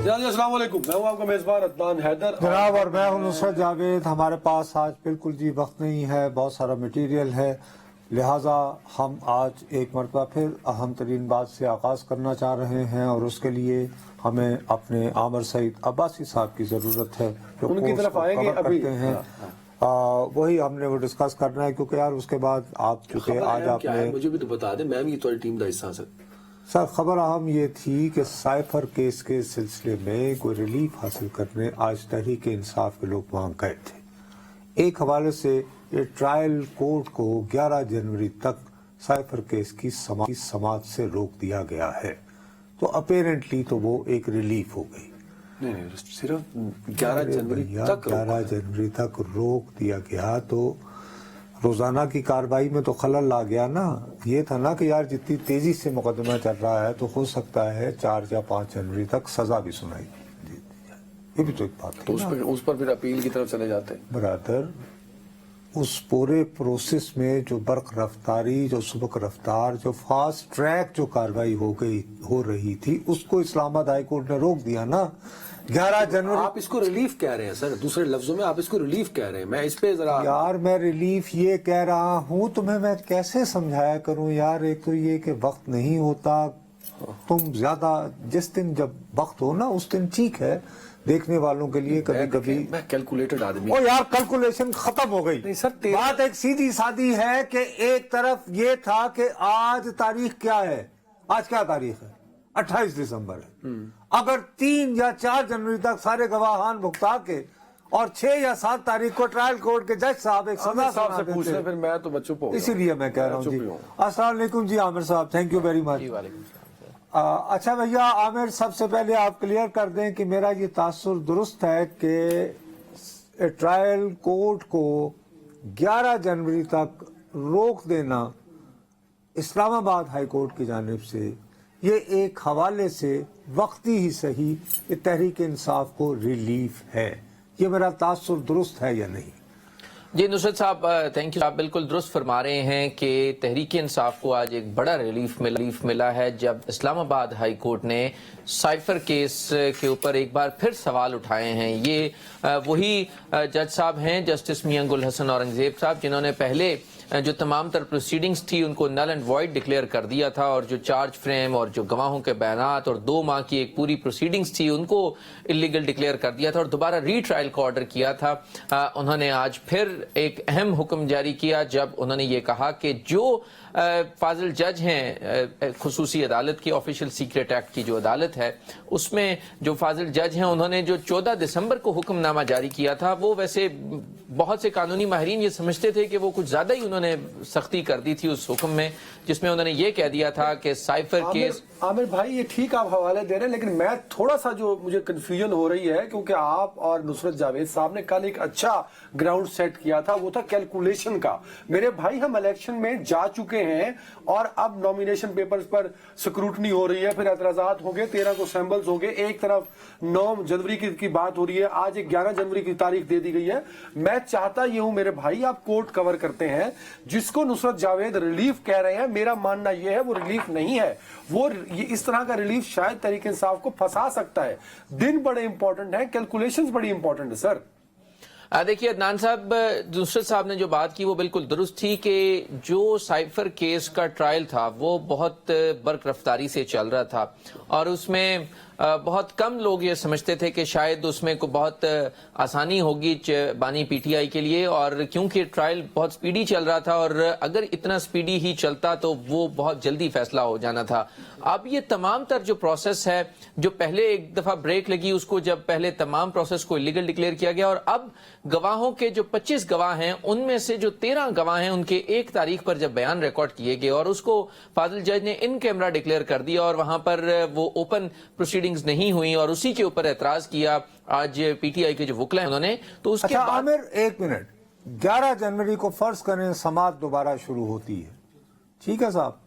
जी अस्सलाम वालेकुम, मैं हूं आपका मेजबान अदनान हैदर जनाब, और मैं हूं नुसरत जावेद। हमारे पास आज बिल्कुल जी वक्त नहीं है, बहुत सारा मटेरियल है, लिहाजा हम आज एक मरतबा फिर अहम तरीन बात से आगाज़ करना चाह रहे हैं और उसके लिए हमें अपने आमिर सईद अब्बासी साहब की ज़रूरत है जो उनकी कोर्स तरफ को आएंगे कवर अभी। करते हैं। वही हमने वो डिस्कस करना है, क्योंकि यार उसके बाद आप चूँकि आज आपने मुझे भी तो बता दे, मैं भी थोड़ी टीम का हिस्सा सर। सर खबर अहम ये थी कि साइफर केस के सिलसिले में कोई रिलीफ हासिल करने आज तहरीक इंसाफ के लोग वहाँ गए थे। एक हवाले से ये ट्रायल कोर्ट को 11 जनवरी तक साइफर केस की समाअत से रोक दिया गया है, तो अपेरेंटली तो वो एक रिलीफ हो गई। नहीं, सिर्फ 11 जनवरी तक 11 जनवरी तक रोक दिया गया तो रोजाना की कार्रवाई में तो खलल आ गया ना। ये था ना कि यार जितनी तेजी से मुकदमा चल रहा है तो हो सकता है 4 या 5 जनवरी तक सजा भी सुनाई दी जाए। ये भी तो एक बात है तो उस पर फिर अपील की तरफ चले जाते हैं। बरादर, उस पूरे प्रोसेस में जो बर्क रफ्तारी, जो सुबक रफ्तार, जो फास्ट ट्रैक जो कार्रवाई हो रही थी, उसको इस्लामाबाद हाई कोर्ट ने रोक दिया ना। 11 जनवरी आप इसको रिलीफ कह रहे हैं सर, दूसरे लफ्जों में आप इसको रिलीफ कह रहे हैं। मैं इस पे जरा यार मैं रिलीफ ये कह रहा हूँ, तुम्हें मैं कैसे समझाया करूँ यार। एक तो ये कि वक्त नहीं होता, तुम ज्यादा जिस दिन जब वक्त हो ना उस दिन ठीक है देखने वालों के लिए। कभी कभी मैं कैलकुलेटेड आदमी। ओ यार कैलकुलेशन खत्म हो गई। नहीं सर, बात एक सीधी सादी है कि एक तरफ ये था कि आज तारीख क्या है, आज क्या तारीख है, 28 दिसंबर है। अगर 3 या 4 जनवरी तक सारे गवाहान भुगता के और 6 या 7 तारीख को ट्रायल कोर्ट के जज साहब एक सजा साहब से पूछ ले, फिर मैं तो बच्चों को इसीलिए मैं कह रहा हूँ जी। अस्सलाम वालेकुम जी आमिर साहब, थैंक यू वेरी मच। अच्छा भैया आमिर, सबसे पहले आप क्लियर कर दें कि मेरा ये तासुर दुरुस्त है कि ट्रायल कोर्ट को 11 जनवरी तक रोक देना इस्लामाबाद हाई कोर्ट की जानिब से ये एक हवाले से वक्ती ही सही तहरीक इंसाफ को रिलीफ है। ये मेरा तासुर दुरुस्त है या नहीं? जी नुसरत साहब, थैंक यू। आप बिल्कुल दुरुस्त फरमा रहे हैं कि तहरीक इंसाफ को आज एक बड़ा रिलीफ मिला है जब इस्लामाबाद हाई कोर्ट ने साइफर केस के ऊपर एक बार फिर सवाल उठाए हैं। ये वही जज साहब हैं, जस्टिस मियां गुल हसन औरंगजेब साहब, जिन्होंने पहले जो तमाम तर प्रोसीडिंग्स थी उनको नल एंड वॉइड डिक्लेयर कर दिया था, और जो चार्ज फ्रेम और जो गवाहों के बयानात और 2 माह की एक पूरी प्रोसीडिंग्स थी उनको इलीगल डिक्लेयर कर दिया था और दोबारा रीट्रायल का ऑर्डर किया था। उन्होंने आज फिर एक अहम हुक्म जारी किया जब उन्होंने ये कहा कि जो फाजिल जज हैं खुसूसी अदालत की, ऑफिशियल सीक्रेट एक्ट की जो अदालत है, उसमें जो फाजिल जज हैं उन्होंने जो 14 दिसंबर को हुक्मनामा जारी किया था, वो वैसे बहुत से कानूनी माहिरीन ये समझते थे कि वो कुछ ज्यादा ही उन्होंने सख्ती कर दी थी उस हुक्म में, जिसमें उन्होंने ये कह दिया था कि साइफर केस। आमिर भाई ये ठीक आप हवाले दे रहे हैं, लेकिन मैं थोड़ा सा जो मुझे कंफ्यूजन हो रही है, क्योंकि आप और नुसरत जावेद साहब ने कल एक अच्छा ग्राउंड सेट किया था, वो था कैलकुलेशन का। मेरे भाई हम इलेक्शन में जा चुके हैं और अब नॉमिनेशन पेपर्स पर स्क्रूटनी हो रही है, फिर एतराजात हो गए, 13 को सैंपल्स हो गए, एक तरफ 9 जनवरी की बात हो रही है, आज एक 11 जनवरी की तारीख दे दी गई है। मैं चाहता ये हूं मेरे भाई, आप कोर्ट कवर करते हैं, जिसको नुसरत जावेद रिलीफ कह रहे हैं, मेरा मानना यह है वो रिलीफ नहीं है। वो ये इस तरह का रिलीफ शायद तहरीक इंसाफ को फंसा सकता है। दिन बड़े इंपॉर्टेंट है, कैलकुलेशंस बड़ी इंपॉर्टेंट है सर। देखिए अदनान साहब, नुसरत साहब ने जो बात की वो बिल्कुल दुरुस्त थी कि जो साइफर केस का ट्रायल था वो बहुत बर्क रफ्तारी से चल रहा था और उसमें बहुत कम लोग ये समझते थे कि शायद उसमें को बहुत आसानी होगी बानी पीटीआई के लिए, और क्योंकि ट्रायल बहुत स्पीडी चल रहा था और अगर इतना स्पीडी ही चलता तो वो बहुत जल्दी फैसला हो जाना था। अब ये तमाम तर जो प्रोसेस है, जो पहले एक दफा ब्रेक लगी उसको, जब पहले तमाम प्रोसेस को इलीगल डिक्लेयर किया गया और अब गवाहों के जो 25 गवाह हैं उनमें से जो 13 गवाह हैं उनके 1 तारीख पर जब बयान रिकॉर्ड किए गए और उसको फाजिल जज ने इन कैमरा डिक्लेयर कर दिया और वहां पर वो ओपन प्रोसीडिंग्स नहीं हुई और उसी के ऊपर एतराज किया आज पीटीआई के जो वकील हैं उन्होंने, तो उसके अच्छा आमिर एक मिनट, 11 जनवरी को फर्ज करें समाअत दोबारा शुरू होती है, ठीक है साहब,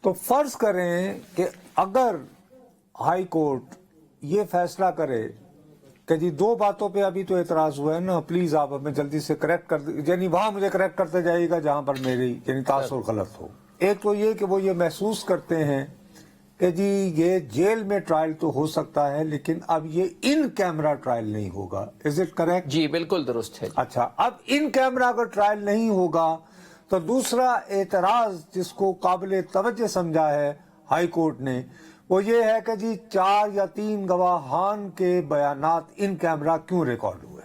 तो फर्ज करें कि अगर हाई कोर्ट ये फैसला करे कि जी 2 बातों पे अभी तो एतराज हुआ है ना, प्लीज आप हमें जल्दी से करेक्ट कर दे, यानी वहां मुझे करेक्ट करते जाइएगा जहां पर मेरी यानी तासुर गलत हो। एक तो ये कि वो ये महसूस करते हैं کہ جی یہ جیل میں ٹرائل تو ہو سکتا ہے لیکن اب یہ ان کیمرہ ٹرائل نہیں ہوگا. Is it correct? جی بالکل درست ہے. اچھا، اب ان کیمرہ اگر ٹرائل نہیں ہوگا تو دوسرا اعتراض جس کو قابل توجہ سمجھا ہے ہائی کورٹ نے وہ یہ ہے کہ جی 4 یا 3 گواہان کے بیانات ان کیمرہ کیوں ریکارڈ ہوئے؟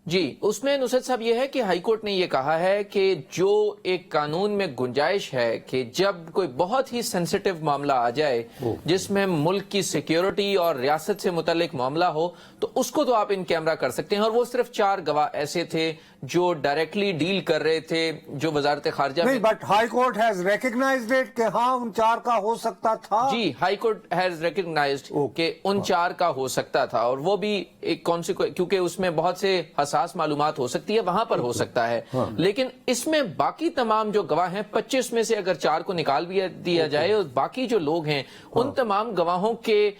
جی اس میں نصرت صاحب یہ ہے کہ ہائی کورٹ نے یہ کہا ہے کہ جو ایک قانون میں گنجائش ہے کہ جب کوئی بہت ہی سینسیٹیو معاملہ آ جائے جس میں ملک کی سیکیورٹی اور ریاست سے متعلق معاملہ ہو تو اس کو تو آپ ان کیمرہ کر سکتے ہیں. اور وہ صرف 4 گواہ ایسے تھے جو ڈائریکٹلی ڈیل کر رہے تھے جو وزارت خارجہ نہیں، but high court has recognized it کہ ہاں ان 4 کا ہو سکتا تھا. جی ہائی کورٹ ہیز ریکگنائزڈ کہ ان 4 کا ہو سکتا تھا اور وہ بھی ایک کیونکہ اس میں بہت سے حساس معلومات ہو سکتی ہے وہاں پر ہو سکتا ہے. لیکن اس میں باقی تمام جو گواہ ہیں 25 میں سے اگر 4 کو نکال بھی دیا جائے اور باقی جو لوگ ہیں ان تمام گواہوں کے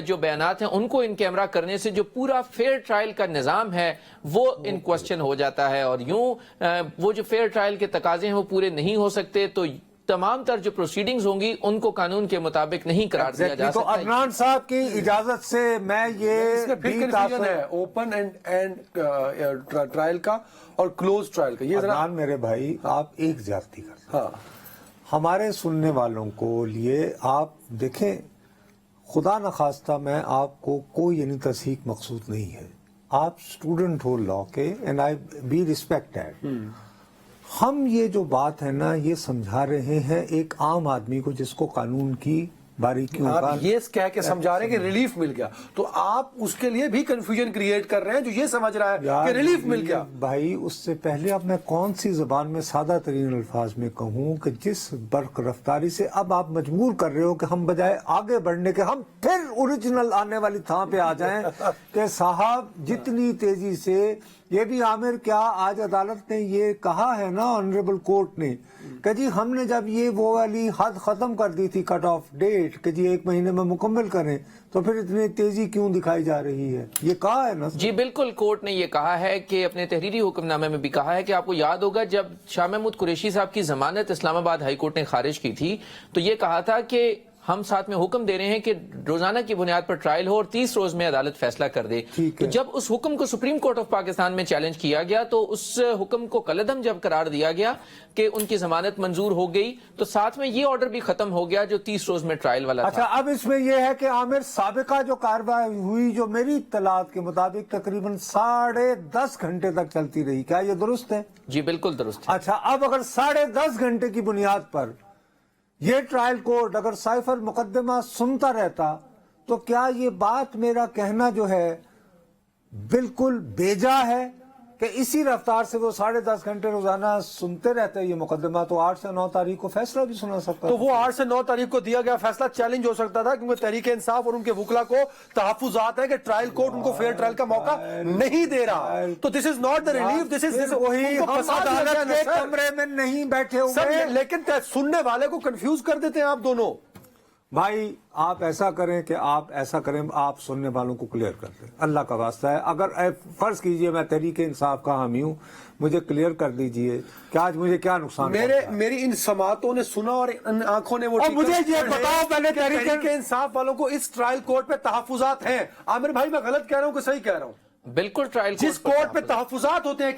جو بیانات ہیں ان کو ان کیمرہ کرنے سے جو پورا فیئر ٹرائل کا نظام ہے وہ ان کوسچن ہو جاتا ہے اور یوں وہ جو فیئر ٹرائل کے تقاضے ہیں وہ پورے نہیں ہو سکتے تو تمام تر جو پروسیڈنگز ہوں گی ان کو قانون کے مطابق نہیں قرار دیا جا تو سکتا. عدنان صاحب کی اجازت سے میں یہ کنفیوژن ہے اوپن اینڈ ٹرائل کا اور کلوز ٹرائل کا. یہ ذرا عدنان میرے بھائی آپ ایک زیادتی کرتے ہیں. ہاں ہمارے سننے والوں کو لیے آپ دیکھیں خدا نخواستہ میں آپ کو کوئی یعنی تصحیح مقصود نہیں ہے. آپ اسٹوڈنٹ ہو لا کے اینڈ آئی بی ریسپیکٹڈ. ہم یہ جو بات ہے نا یہ سمجھا رہے ہیں ایک عام آدمی کو جس کو قانون کی باریکیوں کا آپ یہ کہہ کے سمجھا رہے ہیں کہ ریلیف مل گیا تو آپ اس کے لیے بھی کنفیوژن کریٹ کر رہے ہیں جو یہ سمجھ رہا ہے کہ ریلیف مل گیا. بھائی اس سے پہلے اب میں کون سی زبان میں سادہ ترین الفاظ میں کہوں کہ جس برق رفتاری سے اب آپ مجبور کر رہے ہو کہ ہم بجائے آگے بڑھنے کے ہم پھر اوریجنل آنے والی تھاں پہ آ جائیں کہ صاحب جتنی تیزی سے یہ بھی عامر کیا آج عدالت نے یہ کہا ہے نا آنریبل کورٹ نے کہ جی ہم نے جب یہ وہ والی حد ختم کر دی تھی کٹ آف ڈیٹ کہ جی 1 مہینے میں مکمل کریں تو پھر اتنی تیزی کیوں دکھائی جا رہی ہے. یہ کہا ہے نا. جی بالکل کورٹ نے یہ کہا ہے کہ اپنے تحریری حکم نامے میں بھی کہا ہے کہ آپ کو یاد ہوگا جب شاہ محمود قریشی صاحب کی ضمانت اسلام آباد ہائی کورٹ نے خارج کی تھی تو یہ کہا تھا کہ ہم ساتھ میں حکم دے رہے ہیں کہ روزانہ کی بنیاد پر ٹرائل ہو اور 30 روز میں عدالت فیصلہ کر دے. تو جب اس حکم کو سپریم کورٹ آف پاکستان میں چیلنج کیا گیا تو اس حکم کو کالعدم جب قرار دیا گیا کہ ان کی ضمانت منظور ہو گئی تو ساتھ میں یہ آرڈر بھی ختم ہو گیا جو 30 روز میں ٹرائل والا تھا. اچھا اب اس میں یہ ہے کہ عامر سابقہ جو کارروائی ہوئی جو میری اطلاعات کے مطابق تقریباً 10.5 گھنٹے تک چلتی رہی. کیا یہ درست ہے؟ جی بالکل درست ہے. اچھا اب اگر 10.5 گھنٹے کی بنیاد پر یہ ٹرائل کورٹ اگر سائفر مقدمہ سنتا رہتا تو کیا یہ بات میرا کہنا جو ہے بالکل بیجا ہے کہ اسی رفتار سے وہ 10.5 گھنٹے روزانہ سنتے رہتے یہ مقدمہ تو 8 سے 9 تاریخ کو فیصلہ بھی سنا سکتا تو وہ 8 سے 9 تاریخ کو دیا گیا فیصلہ چیلنج ہو سکتا تھا کیونکہ تحریک انصاف اور ان کے وکلا کو تحفظات ہے کہ ٹرائل کورٹ ان کو فیئر ٹرائل کا موقع نہیں دے رہا. تو دس از ناٹ دا ریلیف, دس از وہی ہم عدالت کے کمرے میں نہیں بیٹھے ہوئے لیکن سننے والے کو کنفیوز کر دیتے ہیں آپ دونوں. بھائی آپ ایسا کریں کہ آپ ایسا کریں آپ سننے والوں کو کلیئر کر دیں اللہ کا واسطہ ہے. اگر فرض کیجئے میں تحریک انصاف کا حامی ہوں مجھے کلیئر کر دیجئے کہ آج مجھے کیا نقصان میری ان سماعتوں نے سنا اور ان آنکھوں نے وہ اور مجھے یہ بتاؤ پہلے تحریک انصاف والوں کو اس ٹرائل کورٹ پہ تحفظات ہیں. عامر بھائی میں غلط کہہ رہا ہوں کہ صحیح کہہ رہا ہوں؟ بالکل ٹرائل جس کورٹ پہ تحفظات ہوتے ہیں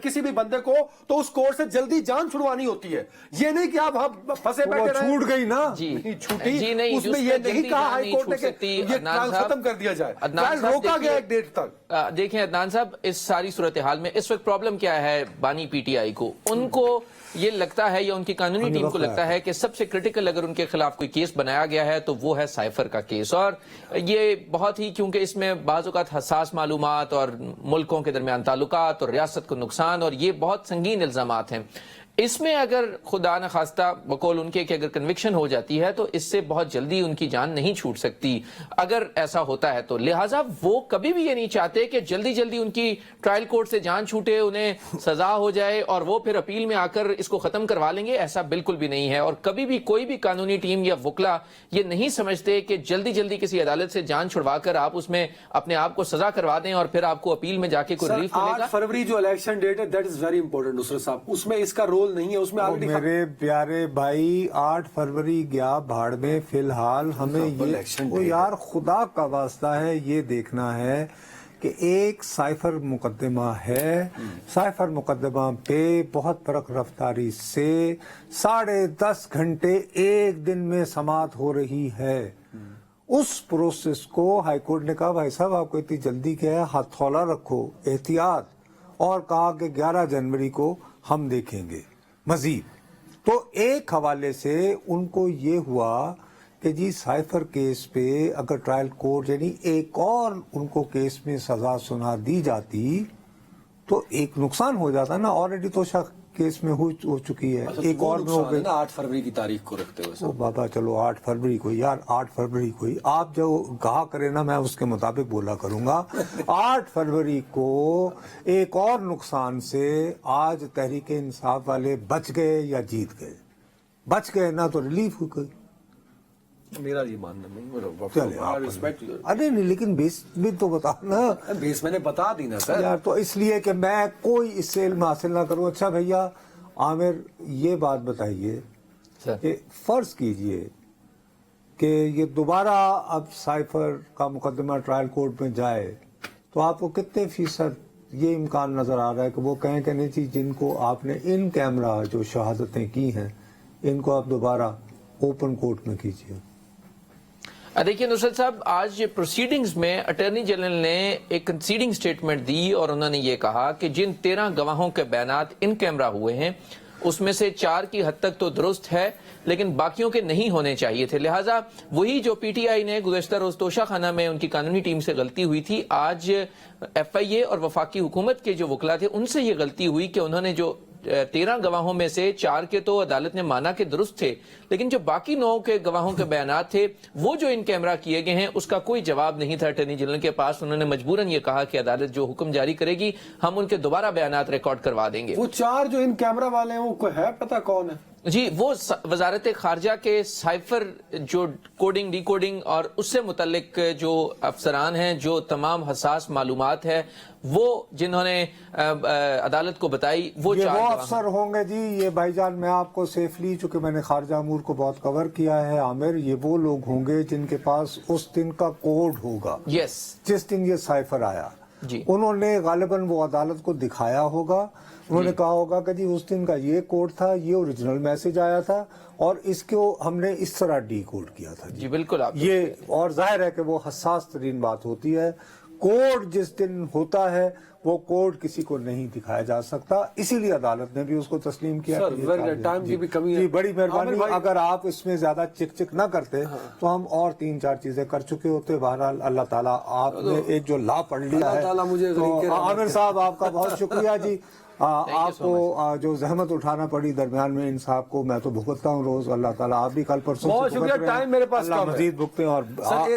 کسی بھی بندے کو تو اس کورٹ سے جلدی جان چھڑوانی ہوتی ہے. یہ نہیں کہ آپ پھنسے بیٹھے رہیں. چھوٹ گئی نا جی چھوٹی نہیں اس میں یہ نہیں کہا ہائی کورٹ نے کہ یہ ٹرائل ختم کر دیا جائے, ٹرائل روکا گیا ایک ڈیٹ تک. دیکھیں عدنان صاحب اس ساری صورتحال میں اس وقت پرابلم کیا ہے بانی پی ٹی آئی کو, ان کو یہ لگتا ہے یا ان کی قانونی ٹیم کو لگتا ہے کہ سب سے کرٹیکل اگر ان کے خلاف کوئی کیس بنایا گیا ہے تو وہ ہے سائفر کا کیس. اور یہ بہت ہی کیونکہ اس میں بعض اوقات حساس معلومات اور ملکوں کے درمیان تعلقات اور ریاست کو نقصان اور یہ بہت سنگین الزامات ہیں. اس میں اگر خدا نخواستہ بقول ان کے کہ اگر کنوکشن ہو جاتی ہے تو اس سے بہت جلدی ان کی جان نہیں چھوٹ سکتی اگر ایسا ہوتا ہے تو. لہٰذا وہ کبھی بھی یہ نہیں چاہتے کہ جلدی جلدی ان کی ٹرائل کورٹ سے جان چھوٹے, انہیں سزا ہو جائے اور وہ پھر اپیل میں آ کر اس کو ختم کروا لیں گے. ایسا بالکل بھی نہیں ہے اور کبھی بھی کوئی بھی قانونی ٹیم یا وکلا یہ نہیں سمجھتے کہ جلدی جلدی کسی عدالت سے جان چھڑوا کر آپ اس میں اپنے آپ کو سزا کروا دیں اور پھر آپ کو اپیل میں جا کے کوئی ریلیف ملے گا. 8 فروری جو الیکشن ڈیٹ ہے دیٹ از ویری امپورٹنٹ نصرت صاحب, اس میں اس کا رول कंट्रोल नहीं है उसमें तो ऑलरेडी मेरे प्यारे भाई 8 फरवरी गया भाड़ में, फिलहाल हमें ये इलेक्शन वो यार खुदा का वास्ता है ये देखना है कि एक साइफर मुकदमा है, साइफर मुकदमा पे बहुत फर्क रफ्तारी से 10.5 घंटे एक दिन में समाअत हो रही है। उस प्रोसेस को हाईकोर्ट ने कहा भाई साहब आपको इतनी जल्दी क्या है, हथौला रखो, एहतियात, और कहा कि 11 जनवरी को हम देखेंगे मजीद। तो एक हवाले से उनको ये हुआ कि जी साइफर केस पे अगर ट्रायल कोर्ट यानी एक और उनको केस में सजा सुना दी जाती तो एक नुकसान हो जाता ना, ऑलरेडी तो केस में हो चुकी है, एक और में हो गई ना 8 फरवरी की तारीख को रखते हुए ओ बाबा चलो 8 फरवरी को, यार 8 फरवरी को ही आप जो कहा करे ना मैं उसके मुताबिक बोला करूंगा। 8 फरवरी को एक और नुकसान से आज तहरीक इंसाफ वाले बच गए या जीत गए, बच गए ना तो रिलीफ हो गई। मेरा ये मानना नहीं, चले आप रिस्पेक्ट अरे नहीं लेकिन बेस भी तो बता ना बेस मैंने बता दी ना सर। यार, तो इसलिए कि मैं कोई इससे इल्म हासिल ना करूं। अच्छा भैया आमिर ये बात बताइए कि फर्ज कीजिए कि ये दोबारा अब साइफर का मुकदमा ट्रायल कोर्ट में जाए तो आपको कितने फीसद ये इम्कान नजर आ रहा है कि वो कहें कि नहीं जी जिनको आपने इन कैमरा जो शहादतें की हैं इनको आप दोबारा ओपन कोर्ट में कीजिए। देखिए नुसरत साहब, आज प्रोसीडिंग्स में अटॉर्नी जनरल ने एक कंसीडिंग स्टेटमेंट दी और उन्होंने ये कहा कि जिन 13 गवाहों के बयानात इन कैमरा हुए हैं उसमें से 4 की हद तक तो दुरुस्त है लेकिन बाकियों के नहीं होने चाहिए थे। लिहाजा वही जो पीटीआई ने गुज़श्ता रोज तोशाखाना में उनकी कानूनी टीम से गलती हुई थी, आज एफआईए और वफाकी हुकूमत के जो वकला थे उनसे ये गलती हुई कि उन्होंने जो 13 गवाहों में से 4 के तो अदालत ने माना कि दुरुस्त थे, लेकिन जो बाकी 9 के गवाहों के बयानात थे वो जो इन कैमरा किए गए हैं उसका कोई जवाब नहीं था अटॉर्नी जनरल के पास। उन्होंने मजबूरन ये कहा कि अदालत जो हुक्म जारी करेगी हम उनके दोबारा बयानात रिकॉर्ड करवा देंगे। वो 4 जो इन कैमरा वाले हैं वो है पता कौन है? जी वो वजारत खारजा के साइफर जो कोडिंग डिकोडिंग और उससे मुतल्लिक जो अफसरान हैं, जो तमाम हसास मालूमात है वो जिन्होंने अदालत को बताई वो ये 4 वो अफसर होंगे जी। ये भाईजान मैं आपको सेफली, चूंकि मैंने खारजा अमूर को बहुत कवर किया है आमिर, ये वो लोग होंगे जिनके पास उस दिन का कोड होगा। यस, जिस दिन ये साइफर आया जी। उन्होंने गालिबन वो अदालत को दिखाया होगा, उन्होंने कहा होगा कि जी उस दिन का ये कोड था, ये ओरिजिनल मैसेज आया था और इसको हमने इस तरह डी कोड किया था जी बिल्कुल आप ये। और जाहिर है कि वो हसास तरीन बात होती है, कोड जिस दिन होता है वो कोड किसी को नहीं दिखाया जा सकता, इसीलिए अदालत ने भी उसको तस्लीम किया। सर टाइम की भी कमी है। जी बड़ी मेहरबानी, अगर आप इसमें ज्यादा चिक चिक ना करते तो हम और 3-4 चीजें कर चुके होते। बहरहाल अल्लाह ताला आपने एक जो ला पढ़ लिया है, तो आमिर साहब आपका बहुत शुक्रिया जी। आपको जो जहमत उठाना पड़ी दरमियान में इंसाफ को, मैं तो भुगतता हूँ रोज, अल्लाह ताला आप भी कल परसों बहुत शुक्रिया। टाइम मेरे पास अल्लाह मजीद भुगते हैं। और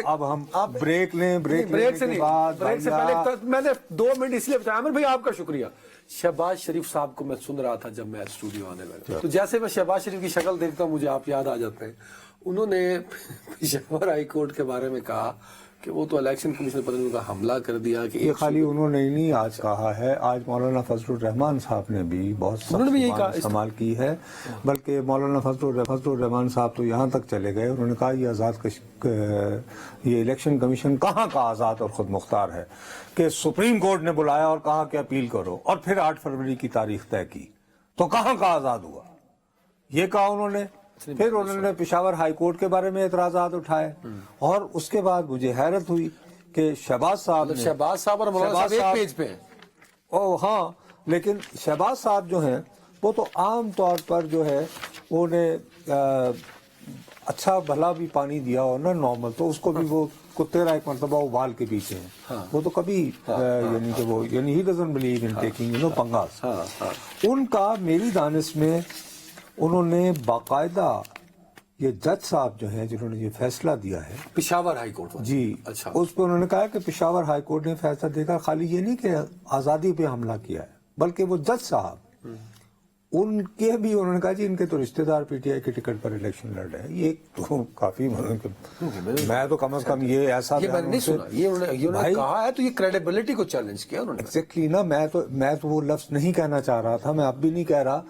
अब हम ब्रेक लें, ब्रेक से पहले मैंने 2 मिनट इसलिए बताया आमिर भाई आपका शुक्रिया। शहबाज शरीफ साहब को मैं सुन रहा था जब मैं स्टूडियो आने लगा, तो जैसे मैं शहबाज शरीफ की शक्ल देखता हूँ मुझे आप याद आ जाते हैं। उन्होंने पेशावर हाई कोर्ट के बारे में कहा कि वो तो इलेक्शन कमीशन पर उनका हमला कर दिया कि ये खाली उन्होंने ही नहीं आज कहा है, आज मौलाना फजलुर रहमान साहब ने भी बहुत सख्त इस्तेमाल की है। बल्कि मौलाना फजलुर रहमान साहब तो यहाँ तक चले गए, उन्होंने कहा ये इलेक्शन कमीशन कहाँ का आज़ाद और खुद मुख्तार है कि सुप्रीम कोर्ट ने बुलाया और कहा कि अपील करो और फिर 8 फरवरी की तारीख तय की, तो कहाँ का आज़ाद हुआ, ये कहा उन्होंने। फिर उन्होंने पेशावर हाई कोर्ट के बारे में एतराज़ात उठाए और उसके बाद मुझे हैरत हुई कि शहबाज साहब और मौलाना साहब एक पेज पे हैं। ओ हाँ, लेकिन शहबाज साहब जो हैं वो तो आम तौर पर जो है उन्हें अच्छा भला भी पानी दिया हो ना नॉर्मल, तो उसको भी वो कुत्तेरा एक मरतबा उबाल के पीछे हैं। हाँ। वो तो कभी यानी कि वो यानी he doesn't believe in taking पंगास। उनका मेरी दानिश में उन्होंने बाकायदा ये जज साहब जो हैं जिन्होंने ये फैसला दिया है पेशावर हाई कोर्ट जी, अच्छा, उस पर उन्होंने कहा कि पेशावर हाई कोर्ट ने फैसला देकर खाली ये नहीं कि आज़ादी पे हमला किया है, बल्कि वो जज साहब उनके भी उन्होंने कहा जी इनके तो रिश्तेदार पीटीआई के टिकट पर इलेक्शन लड़ रहे हैं। ये तो काफी मैं तो कम से कम ये ऐसा नहीं सुना, ये उन्होंने कहा है, तो ये क्रेडिबिलिटी को चैलेंज किया उन्होंने। एग्जैक्टली ना, मैं तो वो लफ्ज नहीं कहना चाह रहा था, मैं अब भी नहीं कह रहा।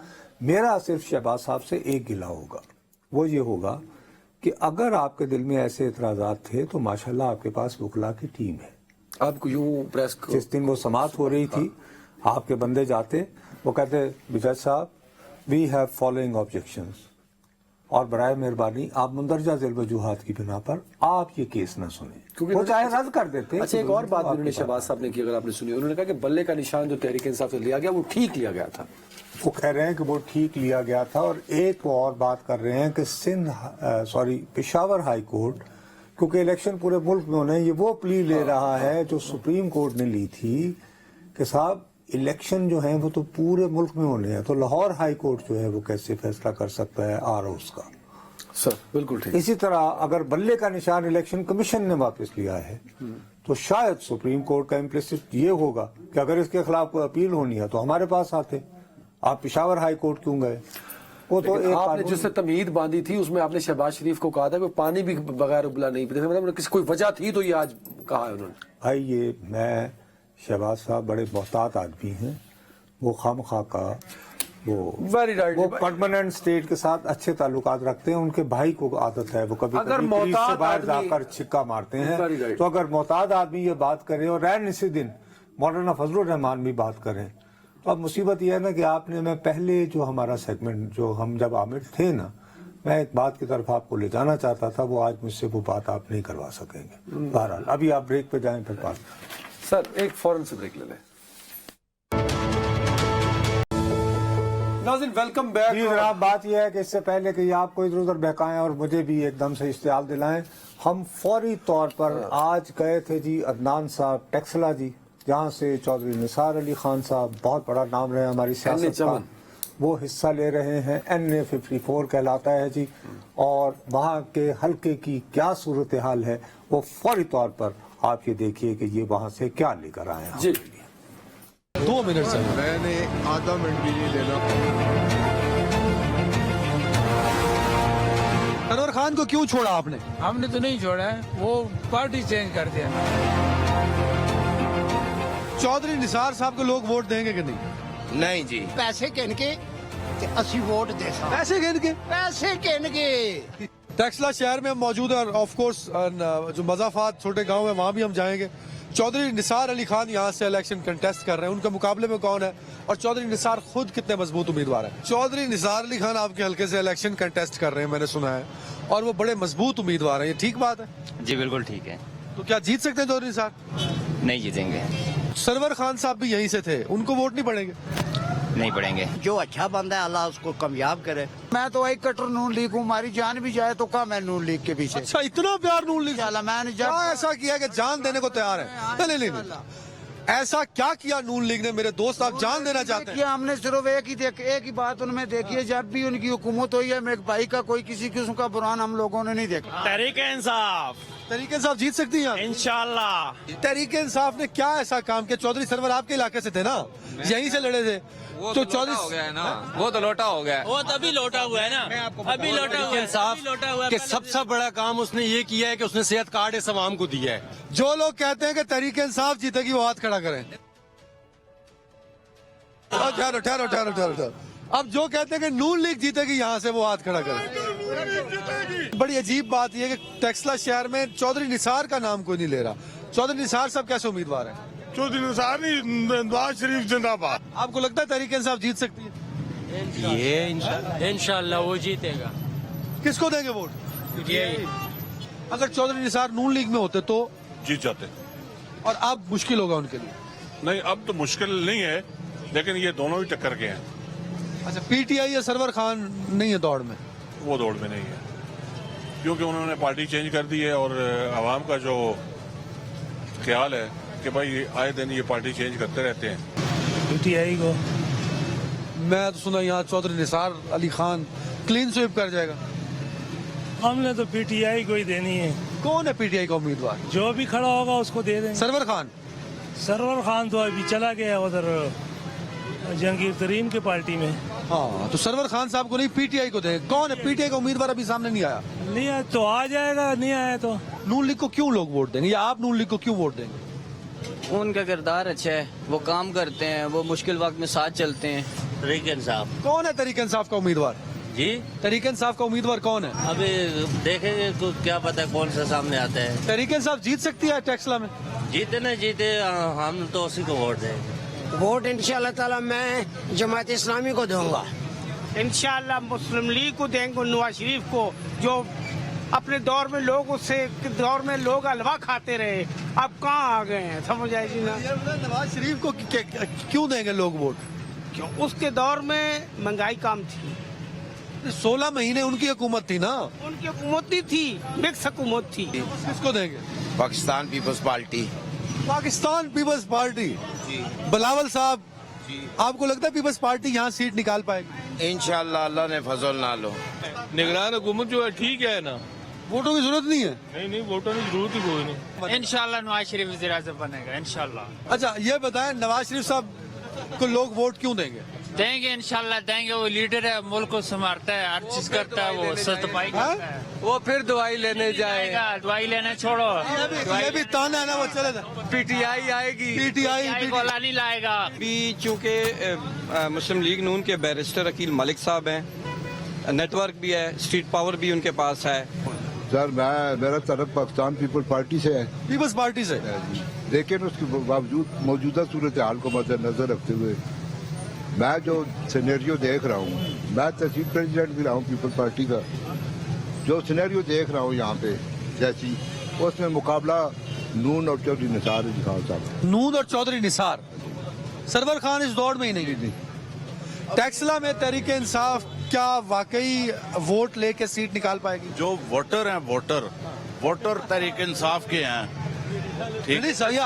मेरा सिर्फ शहबाज साहब से एक गिला होगा, वो ये होगा कि अगर आपके दिल में ऐसे इतराजात थे तो माशाल्लाह आपके पास वकला की टीम है। आपको यूं प्रेस को जिस दिन वो समाअत हो रही थी, आपके बंदे जाते, वो कहते जज साहब वी हैव फॉलोइंग ऑब्जेक्शंस, और बराए मेहरबानी आप मुंदरजा ज़िल वजूहात की बिना पर आप ये केस ना सुने, क्योंकि वो चाहे रद्द कर देते। अच्छा, एक और बात उन्होंने शहबाज साहब ने की, अगर आपने सुनी, उन्होंने कहा कि बल्ले का निशान जो तहरीक इंसाफ से लिया गया वो ठीक लिया गया था। वो कह रहे हैं कि वो ठीक लिया गया था, और एक वो और बात कर रहे हैं कि पेशावर हाई कोर्ट, क्योंकि इलेक्शन पूरे मुल्क में होने, ये वो प्ली ले रहा है जो सुप्रीम कोर्ट ने ली थी कि साहब इलेक्शन जो है वो तो पूरे मुल्क में होने हैं, तो लाहौर हाई कोर्ट जो है वो कैसे फैसला कर सकता है आरओस का। सर बिल्कुल ठीक। इसी तरह अगर बल्ले का निशान इलेक्शन कमीशन ने वापस लिया है तो शायद सुप्रीम कोर्ट का इम्प्लिसिट ये होगा कि अगर इसके खिलाफ कोई अपील होनी है तो हमारे पास आते, आप पेशावर हाई कोर्ट क्यों गए? वो तो एक आपने जिससे तमीद बांधी थी उसमें आपने शहबाज शरीफ को कहा था कि पानी भी बगैर उबला नहीं पीते, मतलब किसी कोई वजह थी तो ये आज कहा है उन्होंने। भाई ये मैं शहबाज साहब बड़े मोहतात आदमी हैं, वो खामखा का Very right. वो परमानेंट स्टेट के साथ अच्छे ताल्लुकात रखते हैं, उनके भाई को आदत है वो कभी अगर कभी मोहताद से बाहर आदमी- जाकर छिक्का मारते हैं। Very right. तो अगर मोहताद आदमी ये बात करे और रैन इसी दिन मौलाना फजलुर रहमान भी बात करें, तो अब मुसीबत यह है ना कि आपने, मैं पहले जो हमारा सेगमेंट जो हम जब आमिर थे ना, मैं एक बात की तरफ आपको ले जाना चाहता था, वो आज मुझसे वो बात आप नहीं करवा सकेंगे। बहरहाल अभी आप ब्रेक पे जाएं, फिर बात। सर एक फौरन से ब्रेक ले लें। नाज़रीन वेलकम बैक। जी जनाब, बात यह है कि इससे पहले कि ये आपको इधर उधर बहकाएं और मुझे भी एकदम से इश्तियाल दिलाएं, हम फौरी तौर पर आज गए थे जी अदनान साहब टेक्सला जी, जहाँ से चौधरी निसार अली खान साहब, बहुत बड़ा नाम रहे हमारी सियासत का, वो हिस्सा ले रहे हैं। NA54 कहलाता है जी, और वहाँ के हल्के की क्या सूरत हाल है वो फौरी तौर पर आप ये देखिए कि ये वहाँ से क्या लेकर आए हैं। जी 2 मिनट से मैंने आधा मिनट भी नहीं लेना। अनवर खान को क्यों छोड़ा आपने? हमने तो नहीं छोड़ा है, वो पार्टी चेंज कर दिया। चौधरी निसार साहब को लोग वोट देंगे कि नहीं? नहीं जी, पैसे गिन के ते असी वोट दे सकते, पैसे गिन के पैसे गिन के। टेक्सला शहर में हम मौजूद है, और ऑफ कोर्स जो मजाफात छोटे गांव है वहां भी हम जाएंगे। चौधरी निसार अली खान यहाँ से इलेक्शन कंटेस्ट कर रहे हैं, उनके मुकाबले में कौन है और चौधरी निसार खुद कितने मजबूत उम्मीदवार हैं? चौधरी निसार अली खान आपके हल्के से इलेक्शन कंटेस्ट कर रहे हैं, मैंने सुना है, और वो बड़े मजबूत उम्मीदवार हैं, ये ठीक बात है? जी बिल्कुल ठीक है। तो क्या जीत सकते हैं चौधरी निसार? नहीं जीतेंगे। सरवर खान साहब भी यहीं से थे, उनको वोट नहीं पड़ेंगे? नहीं पड़ेंगे। जो अच्छा बंदा है अल्लाह उसको कामयाब करे। मैं तो एक कट्टर नून लीग हूँ, हमारी जान भी जाए तो क्या मैं नून लीग के पीछे। अच्छा, इतना प्यार नून लीग? इंशाल्लाह मैंने क्या ऐसा किया कि जान देने को तैयार है? नहीं, ऐसा क्या किया नून लीग ने मेरे दोस्त, आप जान देना चाहते हैं? हमने सिर्फ एक ही बात उनमें देखी है, जब भी उनकी हुकूमत हुई है मेरे भाई का कोई किसी किस्म का बुरान हम लोगों ने नहीं देखा। तहरीक इंसाफ तहरीक इंसाफ जीत सकती है? इंशाल्लाह। तहरीक इंसाफ ने क्या ऐसा काम किया? चौधरी सरवर आपके इलाके से थे ना, यहीं से लड़े थे, तो चौधरी हो गया है ना, वो तो लोटा हो गया। वो तभी लौटा हुआ है ना, अभी लौटा हुआ है। इंसाफ के सबसे बड़ा काम उसने ये किया है कि उसने सेहत कार्ड इस अवाम को दिया है। जो लोग कहते हैं कि तहरीक इंसाफ जीतेगी वो हाथ खड़ा करें। ठहरो। अब जो कहते हैं कि नून लीग जीतेगी यहाँ से वो हाथ खड़ा करें। बड़ी अजीब बात यह है कि टेक्सला शहर में चौधरी निसार का नाम कोई नहीं ले रहा। चौधरी निसार साहब कैसे उम्मीदवार है? चौधरी निसार नहीं, नवाज शरीफ जिंदाबाद। आपको लगता है तहरीक इंसाफ जीत सकती है? ये इंशाल्लाह वो जीतेगा। किसको देंगे वोट? अगर चौधरी निसार नून लीग में होते तो जीत जाते। और अब मुश्किल होगा उनके लिए। नहीं, अब तो मुश्किल नहीं है, लेकिन ये दोनों ही टक्कर के हैं। अच्छा, PTI या सरवर खान नहीं है दौड़ में? वो दौड़ में नहीं है, क्योंकि उन्होंने पार्टी चेंज कर दी है, और आवाम का जो ख्याल है कि भाई आए दिन ये पार्टी चेंज करते रहते हैं। PTI को मैं तो सुना यहाँ चौधरी निसार अली खान क्लीन स्वीप कर जाएगा। हमने तो PTI को ही देनी है, कौन है PTI का उम्मीदवार? जो भी खड़ा होगा उसको दे देंगे। सरवर खान? सरवर खान तो अभी चला गया उधर जहांगीर तरीन के पार्टी में। हाँ, तो सरवर खान साहब को नहीं, PTI को देंगे। कौन है PTI का उम्मीदवार? अभी सामने नहीं आया। नहीं आया तो आ जाएगा, नहीं आया तो नून लीग को क्यों लोग वोट देंगे, या आप नून लीग को क्यों वोट देंगे? उनका किरदार अच्छा है, वो काम करते हैं, वो मुश्किल वक्त में साथ चलते हैं। तरीके इंसाफ कौन है तरीके इंसाफ का उम्मीदवार? जी तरीके इंसाफ का उम्मीदवार कौन है? अभी देखेंगे तो क्या पता कौन सा सामने आता है। तरीके इंसाफ जीत सकती है टेक्सला में? जीते न जीते हम तो उसी को वोट देंगे। वोट इंशाल्लाह ताला मैं जमात इस्लामी को दूंगा। इंशाल्लाह मुस्लिम लीग को देंगे, नवाज शरीफ को, जो अपने दौर में लोग उससे दौर में लोग हलवा खाते रहे, अब कहाँ आ गए हैं, समझ आए जी ना। नवाज शरीफ को क्यों देंगे लोग वोट? क्यों? उसके दौर में महंगाई कम थी, 16 महीने उनकी हुकूमत थी ना। उनकी हुकूमत नहीं थी, मिक्स हुकूमत थी। किसको देंगे? पाकिस्तान पीपल्स पार्टी। पाकिस्तान पीपल्स पार्टी। बिलावल साहब, आपको लगता है पीपल्स पार्टी यहाँ सीट निकाल पाएगी? इंशाल्लाह अल्लाह ने फजल ना लो। निगरान हुकूमत जो है ठीक है ना, वोटों की जरूरत नहीं है। नहीं वोटों की जरूरत ही कोई नहीं। इंशाल्लाह नवाज शरीफ वज़ीर आज़म बनेगा इंशाल्लाह। अच्छा ये बताएं, नवाज शरीफ साहब को लोग वोट क्यों देंगे? देंगे इंशाल्लाह देंगे, वो लीडर है, मुल्क को संभालता है, हर चीज करता है, वो सतपाई करता है। वो फिर दवाई लेने जाएगा, दवाई लेने छोड़ो, ये भी ताना है ना, वो चले पीटीआई आएगी, पीटीआई बोला नहीं लाएगा। अभी चूँकि मुस्लिम लीग नून के बैरिस्टर अकील मलिक साहब हैं, नेटवर्क भी है, स्ट्रीट पावर भी उनके पास है। सर मेरा तरफ पाकिस्तान पीपल्स पार्टी से है, पीपल्स पार्टी से, लेकिन उसके बावजूद मौजूदा सूरत हाल को मद्देनजर रखते हुए मैं जो सिनेरियो देख रहा हूँ, मैं तहसील प्रेसिडेंट भी रहा हूँ पीपल्स पार्टी का, जो सिनेरियो देख रहा हूँ यहाँ पे जैसी, उसमें मुकाबला नून और चौधरी निसार खान साहब। नून और चौधरी निसार, सरवर खान इस दौड़ में ही नहीं। टेक्सला में तहरीके इंसाफ क्या वाकई वोट लेके सीट निकाल पाएगी? जो वोटर हैं, वोटर तहरीके इंसाफ के हैं, नहीं सही,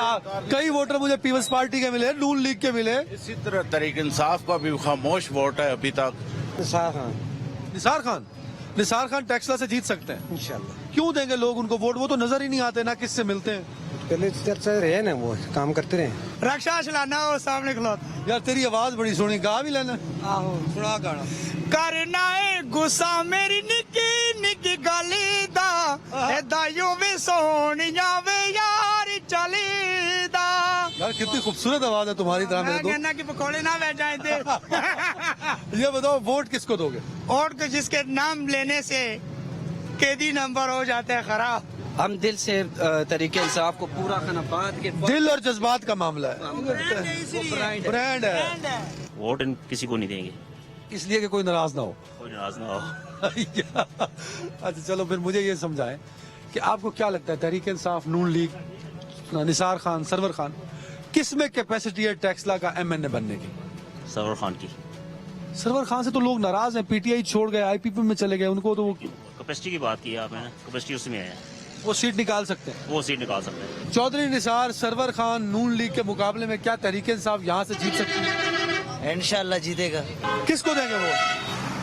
कई वोटर मुझे पीपल्स पार्टी के मिले, नून लीग के मिले। इसी तरह तहरीके इंसाफ का भी खामोश वोट है अभी तक। निसार खान टेक्सला से जीत सकते हैं इंशाल्लाह। क्यों देंगे लोग उनको वोट? वो तो नजर ही नहीं आते, ना किससे मिलते हैं। पहले चर्चा रहे ना, वो काम करते रहे। रक्षा चलाना हो सामने खिलाता। यार तेरी आवाज बड़ी सोनी, गा भी लेना। आहो सुना गाना। करना है गुस्सा मेरी निकी निकी गाली दा, दाइयों भी सोनिया वे यार चली दा। यार कितनी खूबसूरत आवाज है तुम्हारी तरह मेरे को। कहना कि पकौड़े ना बह जाए थे। ये बताओ वोट किसको दोगे? वोट को जिसके नाम लेने से कैदी नंबर हो जाते हैं खराब। हम दिल से तरीके इंसाफ को पूरा करना, बात के दिल और जज्बात का मामला है, ब्रांड है। वोट किसी को नहीं देंगे, इसलिए कि कोई नाराज ना हो। कोई नाराज ना हो। अच्छा चलो फिर मुझे ये समझाएं कि आपको क्या लगता है, तहरीक इंसाफ, नून लीग, निसार खान, सरवर खान, किस में कैपेसिटी है टेक्सला का एमएनए बनने की? सरवर खान की। सरवर खान से तो लोग नाराज हैं, पीटीआई छोड़ गए, आईपीपी में चले गए, उनको तो कैपेसिटी की बात की है आपने, कैपेसिटी उसमें है, वो सीट निकाल सकते हैं। वो सीट निकाल सकते हैं। चौधरी निसार, सरवर खान, नून लीग के मुकाबले में क्या तहरीक इंसाफ यहाँ से जीत सकती है? इंशाल्लाह जीतेगा। किसको देंगे वो?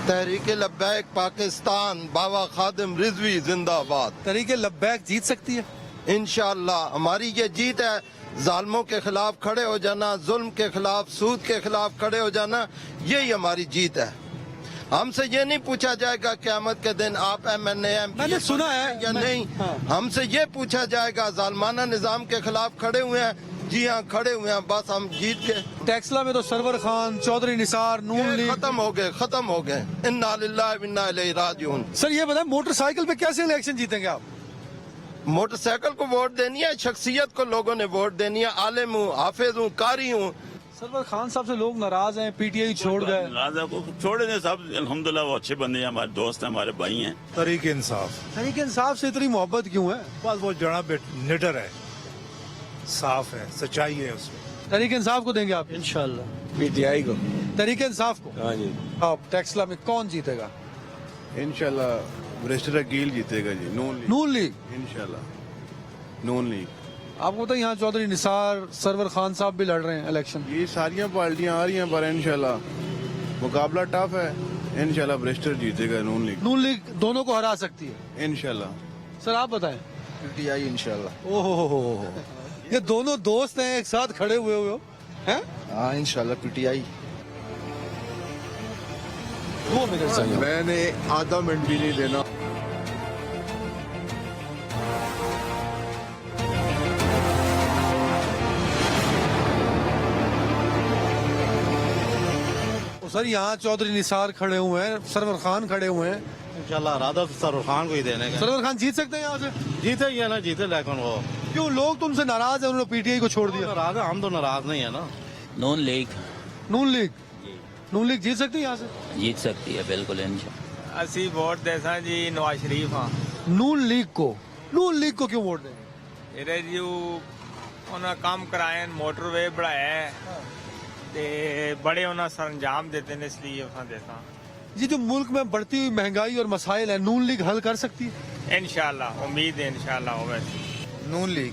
तहरीक लब्बैक पाकिस्तान, बाबा खादिम रिजवी जिंदाबाद। तहरीक लब्बैक जीत सकती है इंशाअल्लाह। हमारी ये जीत है, जालिमों के खिलाफ खड़े हो जाना, जुल्म के खिलाफ, सूद के खिलाफ खड़े हो जाना, यही हमारी जीत है। हमसे ये नहीं पूछा जाएगा क़यामत के दिन आप एमएनए मैंने सुना है या नहीं, हमसे ये पूछा जाएगा जालिमाना निजाम के खिलाफ खड़े हुए हैं, जी हाँ खड़े हुए हैं, बस हम जीत के। टेक्सला में तो सरवर खान, चौधरी निसार, नून लीग खत्म हो गए। इन्ना लिल्लाहि व इन्ना इलैहि राजिऊन। सर ये बताएं, मोटरसाइकिल पे कैसे इलेक्शन जीतेंगे आप? मोटरसाइकिल को वोट देनी है, शख्सियत को लोगों ने वोट देनी है, आलिम हूँ, हाफिज हूँ, कारी हूँ। सरवर खान साहब से लोग नाराज हैं, पीटीआई छोड़ गए। छोड़े नहीं साहब, अल्हम्दुलिल्लाह वो अच्छे बंदे हैं, हमारे दोस्त हैं, हमारे भाई हैं। तहरीक इंसाफ। तहरीक इंसाफ से इतनी मोहब्बत क्यों है? बस वो जनाब निडर है, साफ है, सच्चाई है उसमें। तहरीक इंसाफ को देंगे आप? इंशाल्लाह पीटीआई को। तहरीक इंसाफ को? हाँ जी। आप टेक्सला में कौन जीतेगा? इंशाल्लाह बैरिस्टर अकील जीतेगा जी। नून लीग इंशाल्लाह नून लीग। आपको तो यहाँ चौधरी निसार, सरवर खान साहब भी लड़ रहे हैं इलेक्शन। ये सारियां पार्टियां आ रही हैं, पर इंशाल्लाह मुकाबला टफ है। इंशाल्लाह बैरिस्टर जीतेगा नून लीग। नून लीग दोनों को हरा सकती है इंशाल्लाह। सर आप बताएं। पीटीआई इंशाल्लाह। ओहो, ये दोनों दोस्त हैं, एक साथ खड़े हुए हो हैं? हाँ इंशाल्लाह पीटीआई। मैंने आधा मिनट भी नहीं देना। सर यहाँ चौधरी निसार खड़े हुए हैं, सरवर खान खड़े हुए हैं। इंशाल्लाह इरादा तो सरवर खान को ही देने का। सरवर खान जीत सकते हैं यहाँ से? जीते ही है ना, जीते, लेकिन वो क्यों लोग तुमसे नाराज है, उन्होंने पीटीआई को छोड़ दिया? नाराज है, हम तो नाराज नहीं है ना। नून लीग नून लीग जीत सकती है यहाँ से? जीत सकती है बिल्कुल इंशाल्लाह। असी वोट देसा जी नवाज शरीफ हाँ। नून लीग को क्यों वोट देंगे? ਇਹਦੇ ਜੀ ਉਹਨਾਂ ਕੰਮ ਕਰਾਏ ਮੋਟਰਵੇ बढ़ाया ਤੇ बड़े ਉਹਨਾਂ सरंजाम देते हैं इसलिए ਉਹਨਾਂ देता। ये जो मुल्क में बढ़ती हुई महंगाई और मसाइल है, नून लीग हल कर सकती है? इंशाल्लाह उम्मीद है इंशाल्लाह होगा। नून लीग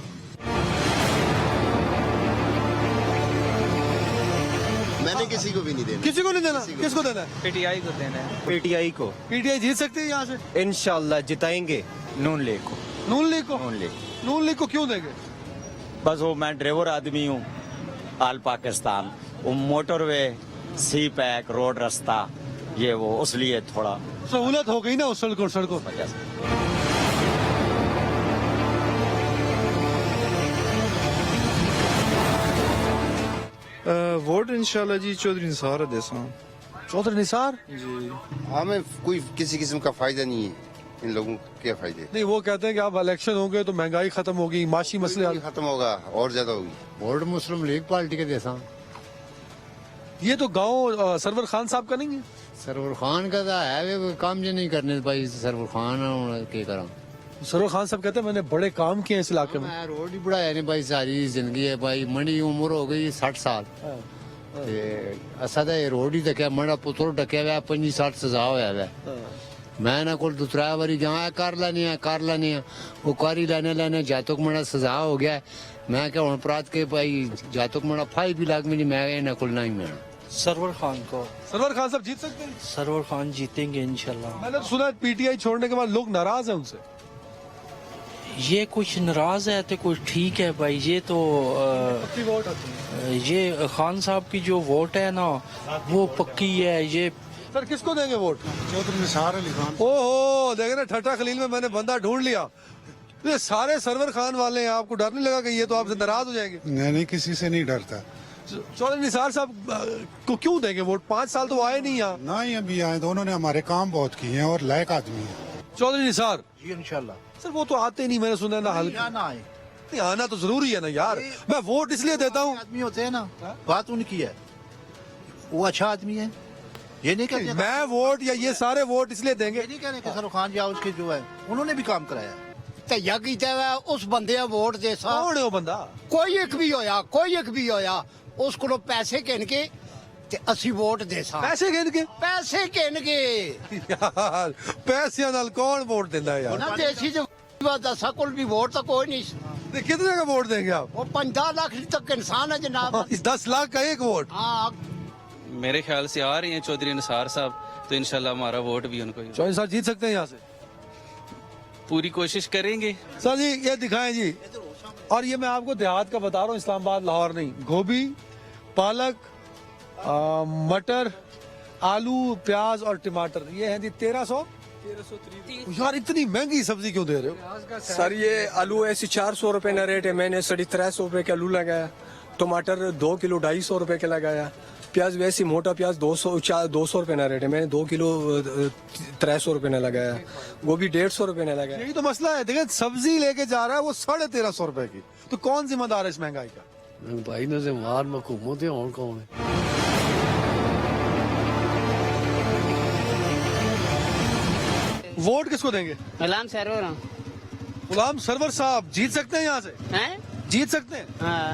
मैंने किसी को भी नहीं देना। किसी को नहीं देना? किसको देना है? पीटीआई को देना है। पीटीआई को पीटीआई जीत सकती है यहाँ से? इंशाल्लाह जिताएंगे नून लीग को। नून लीग को? नून लीग को क्यों देंगे? बस वो मैं ड्राइवर आदमी हूँ, आल पाकिस्तान, वो मोटरवे, सी पैक, रोड रास्ता, ये वो उस लिए थोड़ा सहूलत हो गई ना उस सड़कों। वोट इंशाल्लाह जी चौधरी निसार देसा। चौधरी निसार? जी हमें कोई किसी किस्म का फायदा नहीं है, इन लोगों के क्या फायदे? नहीं, वो कहते हैं कि अब इलेक्शन होंगे तो महंगाई खत्म होगी, माशी मसले खत्म होगा और ज्यादा होगी। वोट मुस्लिम लीग पार्टी के देसा। ये तो गांव सरवर खान साहब का नहीं है? सरवर खान का तो है वे काम जो नहीं करने भाई, सरवर खान के करा। सरवर खान साहब कहते हैं मैंने बड़े काम किए इस इलाके में। रोड ही बढ़ाया नहीं भाई, सारी जिंदगी है भाई, मड़ी उम्र हो गई 60 साल ते असा तो रोड ही तक मड़ा पुत्र टकया हुआ 65 सजा होया है। मैं ना कोल दूसरा बारी जहाँ कर लेने वो कारी लेने जातक मड़ा सजा हो गया। मैं क्या हूँ अपराध के भाई जातक मड़ा 5 लाख में नहीं, मैं इन्हें कोल नहीं मिलना। सरवर खान को। सरवर खान साहब जीत सकते हैं? सरवर खान जीतेंगे इंशाल्लाह। मैंने तो सुना पीटीआई छोड़ने के बाद लोग नाराज हैं उनसे। ये कुछ नाराज है तो कुछ ठीक है भाई, ये तो ये खान साहब की जो वोट है ना वो पक्की है। ये सर किसको देंगे वोट? चौधरी निसार अली खान। ओहो देखे ना, ठट्टा खलील में मैंने बंदा ढूंढ लिया। ये सारे सरवर खान वाले हैं, आपको डर नहीं लगा कि ये तो आपसे नाराज हो जाएंगे? नहीं, किसी से नहीं डरता। चौधरी निसार साहब को क्यों देंगे वोट? 5 साल तो आए नहीं यहाँ। नहीं अभी आए तो उन्होंने हमारे काम बहुत किए हैं और लायक आदमी है। चौधरी निसार जी इंशाल्लाह। सर वो तो आते नहीं, मैंने सुना ना। हल ना आए नहीं, आना तो जरूरी है ना यार। मैं वोट इसलिए देता हूँ, आदमी होते हैं ना, बात उनकी है, वो अच्छा आदमी है। ये नहीं कहते मैं वोट या ये सारे वोट इसलिए देंगे, नहीं कहने के सरवर खान या उसके जो है उन्होंने भी काम कराया। ਧਈਆ ਕੀਤਾ ਵਾ ਉਸ ਬੰਦੇ ਆ ਵੋਟ ਦੇ ਸਾ कौन है वो बंदा? ਕੋਈ ਇੱਕ ਵੀ ਹੋਇਆ ਉਸ ਕੋਲੋਂ ਪੈਸੇ ਗਿਣ ਕੇ ਤੇ ਅਸੀਂ ਵੋਟ ਦੇ ਸਾ पैसे गिन के? ਪੈਸੇ ਗਿਣ ਕੇ यार पैसे नाल कौन वोट देता है यार? ਨਾ ਦੇਸੀ ਚ ਦਸਾਂ ਕੋਲ ਵੀ ਵੋਟ ਤਾਂ ਕੋਈ ਨਹੀਂ। नहीं, कितने का वोट देंगे आप? ਉਹ 50 ਲੱਖ ਤੱਕ ਇਨਸਾਨ ਹੈ ਜਨਾਬ। इस 10 लाख का एक वोट? हाँ मेरे ख्याल से आ रही हैं चौधरी निसार साहब, तो इंशाल्लाह हमारा वोट भी उनको ही। चौधरी साहब जीत सकते हैं यहाँ से? पूरी कोशिश करेंगे। सर जी ये दिखाएं जी, और ये मैं आपको देहात का बता रहा हूँ, इस्लामाबाद लाहौर नहीं। गोभी, पालक, मटर, आलू, प्याज और टमाटर ये हैं जी 1300। यार इतनी महंगी सब्जी क्यों दे रहे हो? सर ये आलू ऐसे 400 रुपए का रेट है, मैंने 350 रुपए का आलू लगाया। टमाटर 2 किलो 250 रुपए का लगाया। प्याज वैसे मोटा प्याज 200 रुपए ना रेट है, मैंने 2 किलो 300 रुपए ना लगाया। गोभी 150 रुपए ना लगाया। यही तो मसला है, देखिए सब्जी लेके जा रहा है वो 1350 रुपए की, तो कौन जिम्मेदार है इस महंगाई का? भाई ने से मार में हुकूमत है और कौन है? वोट किसको देंगे? गुलाम सरवर गुलाम सरवर साहब जीत सकते हैं यहाँ से? हैं? जीत सकते हैं? हाँ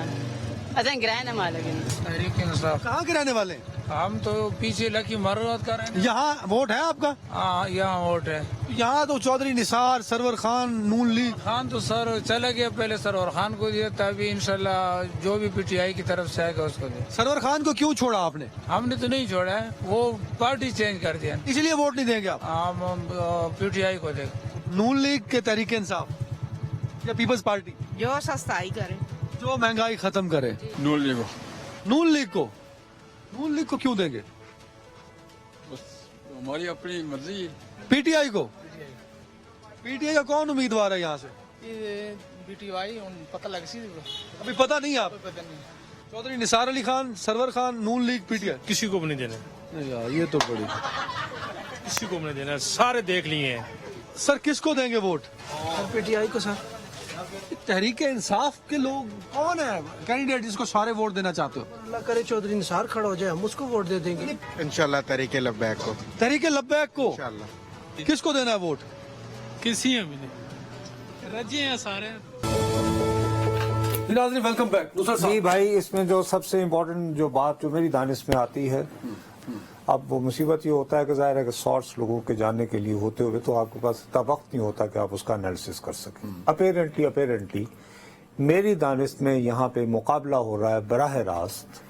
अच्छा गिराए मालिक तहरीक इंसाफ। कहाँ के रहने वाले हैं? हम तो पीछे लकी मरवत कर रहे हैं। यहाँ वोट है आपका? हाँ यहाँ वोट है। यहाँ तो चौधरी निसार, सरवर खान, नून लीग। खान तो सर चला गया, पहले सरवर खान को दिया था, अभी इंशाल्लाह जो भी पीटीआई की तरफ से आएगा उसको दे। सरवर खान को क्यों छोड़ा आपने? हमने तो नहीं छोड़ा है, वो पार्टी चेंज कर दिया, इसलिए वोट नहीं देंगे आप? हम पीटीआई को दे। नून लीग के तहरीक इंसाफ या पीपल्स पार्टी? जो सस्ताई करे, जो महंगाई खत्म करे। नून लीग नून लीग को? नून लीग को क्यों देंगे? हमारी अपनी मर्जी है। पीटीआई को? पीटीआई का कौन उम्मीदवार है यहाँ से? पीटीआई पता लग सी अभी पता नहीं आप? चौधरी निसार अली खान, सरवर खान, नून लीग, पीटीआई? किसी को भी नहीं देने। यार ये तो बड़ी किसी को हमने देना है, सारे देख लिए हैं। सर किसको देंगे वोट? पीटीआई को सर। तहरीक इंसाफ के लोग कौन है कैंडिडेट जिसको सारे वोट देना चाहते हो? अल्लाह करे चौधरी निसार खड़ा हो जाए, हम उसको वोट दे देंगे इंशाल्लाह तरीके लब्बैक को। तहरीक लब्बैक को किसको देना है वोट? किसी में भी नहीं, रजे हैं सारे। नाज़रीन वेलकम बैक। नुसरत जी साहब, भाई, इसमें जो सबसे इम्पोर्टेंट जो बात जो मेरी दानिश में आती है, अब वो मुसीबत ये होता है कि ज़ाहिर है कि सॉर्ट्स लोगों के जानने के लिए होते हुए तो आपके पास इतना वक्त नहीं होता कि आप उसका एनालिसिस कर सकें। अपेरेंटली मेरी दानिश में यहाँ पे मुकाबला हो रहा है बराह रास्त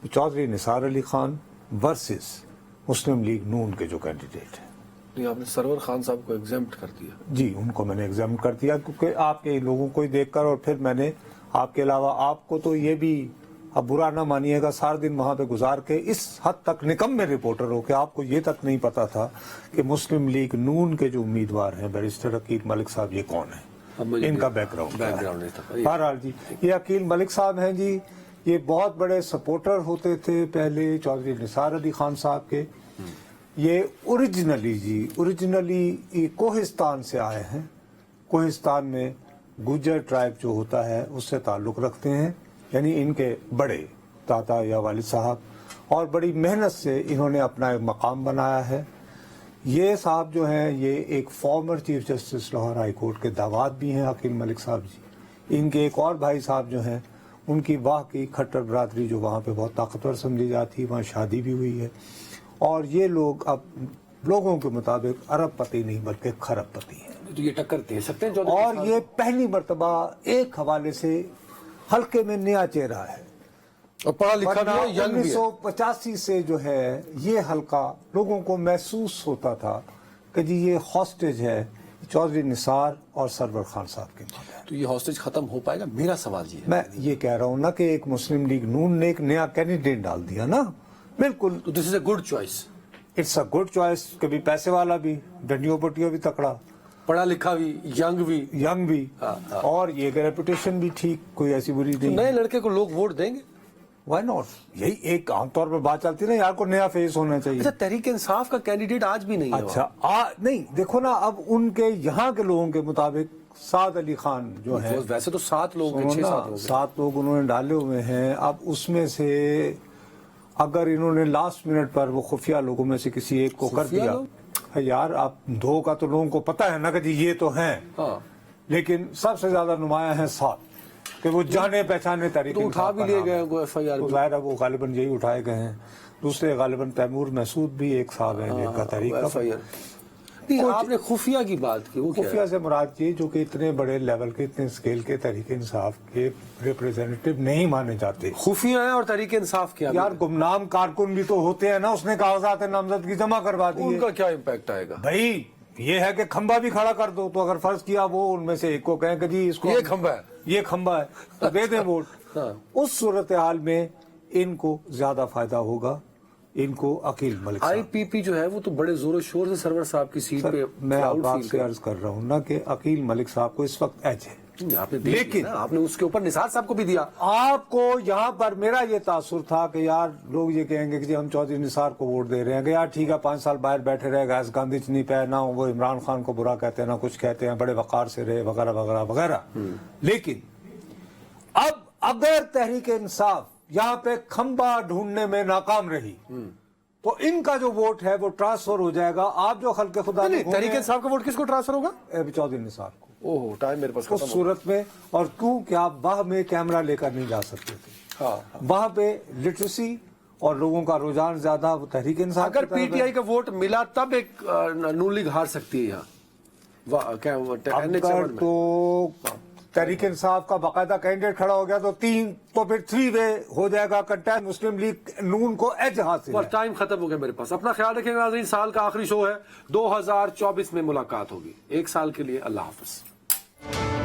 चौधरी निसार अली खान वर्सेस मुस्लिम लीग नून के जो कैंडिडेट हैं। नहीं, आपने सरवर खान साहब को एग्जाम्प्ट कर दिया। जी, उनको मैंने एग्जाम कर दिया क्योंकि आपके लोगों को ही देखकर, और फिर मैंने आपके अलावा आपको तो ये भी अब बुरा ना मानिएगा, सारा दिन वहां पे गुजार के इस हद तक निकम्मे रिपोर्टर हो कि आपको ये तक नहीं पता था कि मुस्लिम लीग नून के जो उम्मीदवार हैं बैरिस्टर अकील मलिक साहब ये कौन है, इनका बैकग्राउंड नहीं था। बहरहाल जी, ये अकील मलिक साहब हैं जी, ये बहुत बड़े सपोर्टर होते थे पहले चौधरी निसार अली खान साहब के। ये ओरिजिनली कोहिस्तान से आए हैं। कोहिस्तान में गुज्जर ट्राइब जो होता है उससे ताल्लुक़ रखते हैं, यानी इनके बड़े ताता या वालिद साहब, और बड़ी मेहनत से इन्होंने अपना एक मकाम बनाया है। ये साहब जो हैं ये एक former chief justice Lahore high court के दामाद भी हैं अकील मलिक साहब जी। इनके एक और भाई साहब जो हैं उनकी वाह की खट्टर बरादरी जो वहाँ पे बहुत ताकतवर समझी जाती है, वहाँ शादी भी हुई है, और ये लोग अब लोगों के मुताबिक अरबपति नहीं बल्कि खरबपति हैं। तो ये टक्कर दे सकते हैं और ये पहली मर्तबा एक हवाले से हल्के में नया चेहरा है और पढ़ा लिखा भी है, यंग भी है। 1985 से जो है ये हल्का लोगों को महसूस होता था कि जी ये हॉस्टेज है चौधरी निसार और सरवर खान साहब के। तो ये हॉस्टेज खत्म हो पाएगा? मेरा सवाल ये है। मैं ये कह रहा हूँ ना कि एक मुस्लिम लीग नून ने एक नया कैंडिडेट डाल दिया ना, बिल्कुल। तो this is a good choice. It's a good choice. कभी पैसे वाला भी, डंडियों पट्टियों भी तकड़ा, पढ़ा लिखा भी, यंग भी। और ये रेपुटेशन भी ठीक, कोई ऐसी बुरी नहीं। नए लड़के को लोग वोट देंगे? Why not? यही एक आमतौर पर बात चलती है ना यार, को नया फेस होना चाहिए। अच्छा, तहरीक इंसाफ का कैंडिडेट आज भी नहीं है? अच्छा, नहीं देखो ना, अब उनके यहाँ के लोगों के मुताबिक साद अली खान जो है, वैसे तो 7 लोग, 7 लोग उन्होंने डाले हुए हैं। अब उसमें से अगर इन्होंने लास्ट मिनट पर वो खुफिया लोगों में से किसी एक को कर दिया, यार आप 2 का तो लोगों को पता है ना कि जी ये तो हैं, लेकिन सबसे ज्यादा नुमाया है 7 कि वो जाने पहचाने तरीके तो उठा भी लिए गए एफआईआर। ज़ाहिर है वो गालिबन यही उठाए गए हैं। दूसरे गालिबन तैमूर महसूद भी एक साहब है जिनका तरीका। आपने खुफिया की बात की, वो खुफिया से मुराद ये जो कि इतने बड़े लेवल के, इतने स्केल के तहरीक इंसाफ के रिप्रेजेंटेटिव नहीं माने जाते। खुफिया है और तहरीक इंसाफ क्या? यार गुमनाम कारकुन भी तो होते हैं ना, उसने कागजात नामजदगी जमा करवा दी, उनका क्या इम्पैक्ट आएगा? भाई ये है कि खंबा भी खड़ा कर दो, तो अगर फर्ज किया वो उनमें से एक को कहें कि जी इसको ये खंबा है तो दे दें वोट। उस सूरत हाल में इनको ज्यादा फायदा होगा, इनको अकील मलिक साहब। आईपीपी जो है वो तो बड़े जोरों शोर से सरवर साहब की सीट पे मैं आपसे अर्ज कर रहा हूँ ना कि अकील मलिक साहब को इस वक्त एज है, लेकिन आपने उसके ऊपर निसार साहब को भी दिया। आपको यहाँ पर मेरा ये तासुर था कि यार लोग ये कहेंगे कि जी हम चौधरी निसार को वोट दे रहे हैं कि यार ठीक है 5 साल बाहर बैठे रहे, गैस गांधी चनी पे ना वो इमरान खान को बुरा कहते हैं ना कुछ कहते हैं, बड़े वकार से रहे वगैरह वगैरह वगैरह। लेकिन अब अगर तहरीक इंसाफ यहाँ पे खंबा ढूंढने में नाकाम रही तो इनका जो वोट है वो ट्रांसफर हो जाएगा। आप जो खल्के खुदा तहरीक इंसाफ का वोट किसको ट्रांसफर होगा? चौधरी निसार को। ओहो, टाइम मेरे पास उस सूरत में, और क्यों कि आप वहां में कैमरा लेकर नहीं जा सकते थे। वहां पे लिटरेसी और लोगों का रुझान ज्यादा तहरीक इंसाफ। अगर पीटीआई का वोट मिला तब एक नून लीग हार सकती है यहाँ। तो तहरीक इंसाफ का बाकायदा कैंडिडेट खड़ा हो गया तो 3 तो फिर 3 वे हो जाएगा कंटेस्ट, मुस्लिम लीग नून को एज हासिल है। टाइम खत्म हो गया मेरे पास। अपना ख्याल रखिएगा नाज़रीन, साल का आखिरी शो है, 2024 में मुलाकात होगी। 1 साल के लिए अल्लाह हाफ़िज़।